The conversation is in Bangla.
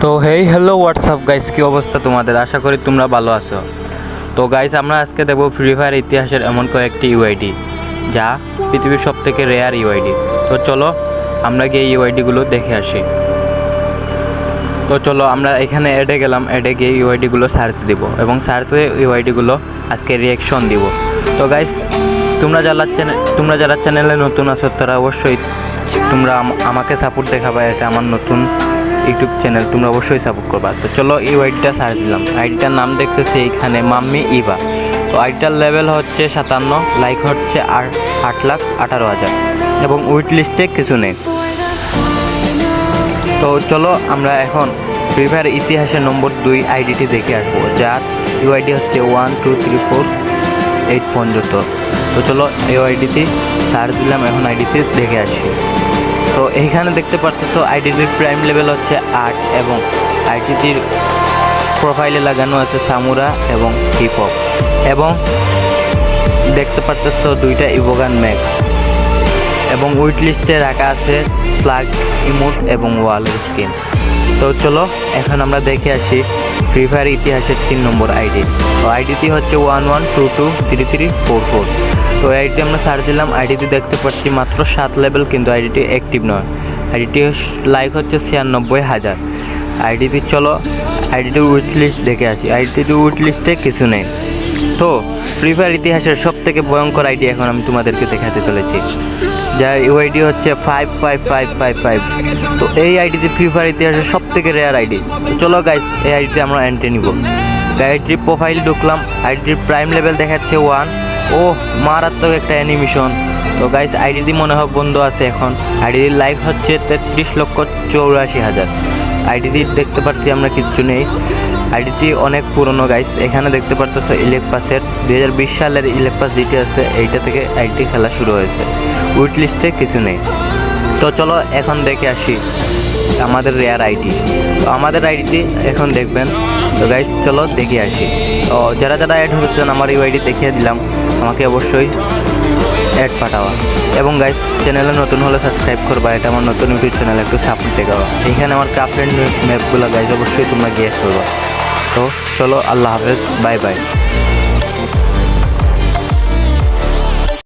তো হ্যালো হোয়াটসঅ্যাপ গাইস, কি অবস্থা তোমাদের? আশা করি তোমরা ভালো আছো। তো গাইস, আমরা আজকে দেখব ফ্রি ফায়ার ইতিহাসের এমন কয়েকটি ইউআইডি যা পৃথিবীর সবথেকে রেয়ার ইউআইডি। তো চলো আমরা গিয়ে ইউআইডিগুলো দেখে আসি। তো চলো আমরা এখানে অ্যাডে গেলাম, অ্যাডে গিয়ে ইউআইডিগুলো সার্চ দিব এবং সার্চে ইউআইডিগুলো আজকে রিয়াকশন দিব। তো গাইস, তোমরা যারা চ্যানেলে নতুন আছো তারা অবশ্যই তোমরা আমাকে সাপোর্ট দেখাবা। এটা আমার নতুন ইউটিউব চ্যানেল, তোমরা অবশ্যই সাপোর্ট করবা। তো চলো এই আইডিটা সার্চ দিলাম। আইডিটার নাম দেখতেছি এইখানে মাম্মি ইভা। তো আইডিটার লেভেল হচ্ছে 57, লাইক হচ্ছে 8,18,000 এবং উইট লিস্টে কিছু নেই। তো চলো আমরা এখন ফ্রি ফায়ার ইতিহাসের নম্বর 2 আইডিটি দেখে আসবো, যার ইউআইডি হচ্ছে 1 2 3 4 8 পর্যন্ত। তো চলো এই আইডিতে সার্চ দিলাম, এখন আইডিতে দেখে আসি। তো এইখানে দেখতে পাচ্ছ আইডিটির প্রাইম লেভেল হচ্ছে 8 এবং আইডিটির প্রোফাইলে লাগানো আছে সামুরা এবং হিপ হপ এবং দেখতে পাচ্ছ দুইটা ইভোগান ম্যাক্স এবং উইট লিস্টে রাখা আছে প্লাগ ইমোট এবং ওয়াল স্কিন। তো চলো এখন আমরা দেখে আসি ফ্রি ফায়ার ইতিহাসের 3 নম্বর আইডি। তো আইডিটি হচ্ছে 11222334। তো আইডিটি আমরা সার্চ দিলাম, আইডিটি দেখতে পাচ্ছি মাত্র 7 লেভেল, কিন্তু আইডিটি অ্যাক্টিভ নয়। আইডিটি লাইক হচ্ছে 96,000। আইডিটি চলো আইডিটির উইট লিস্ট দেখে আসি। আইডিটির উইট লিস্টে কিছু নেই। তো ফ্রি ফায়ার ইতিহাসের সবথেকে ভয়ঙ্কর আইডি এখন আমি তোমাদেরকে দেখাতে চলেছি, যার ইউআইডি হচ্ছে 55555। তো এই আইডিতে ফ্রি ফায়ার ইতিহাসের সবথেকে রেয়ার আইডি। চলো গাইস এই আইডিতে আমরা এন্ট্রি নিব। আইডির প্রোফাইল ঢুকলাম, আইডির প্রাইম লেভেল দেখাচ্ছে 1। ও মারাত্মক একটা অ্যানিমেশন। তো গাইস আইডিটি মনে হয় বন্ধ আছে এখন। আইডির লাইক হচ্ছে 33,84,000। আইডিটি দেখতে পাচ্ছি আমরা কিচ্ছু নেই। আইডিটি অনেক পুরনো গাইস। এখানে দেখতে পাচ্ছ ইলেক পাসের 2020 সালের ইলেক পাস যেটি আছে এইটা থেকে আইডিটি খেলা শুরু হয়েছে। উইট লিস্টে কিছু নেই। তো চলো এখন দেখে আসি আমাদের রেয়ার আইডি। তো আমাদের আইডিটি এখন দেখবেন। তো গাইস চলো দেখে আসি। তো যারা অ্যাড হচ্ছেন আমার ইউআইডি দেখিয়ে দিলাম, আমাকে অবশ্যই অ্যাড পাঠাওয়া এবং গাইস চ্যানেলে নতুন হলে সাবস্ক্রাইব করবা। এটা আমার নতুন ইউটিউব চ্যানেল, একটু সাপোর্ট দেখাবা। এইখানে আমার ক্রাফট এন্ড ম্যাপগুলো গাইস অবশ্যই তোমরা গিয়ে করবা। তো চলো আল্লাহ হাফেজ, বাই বাই।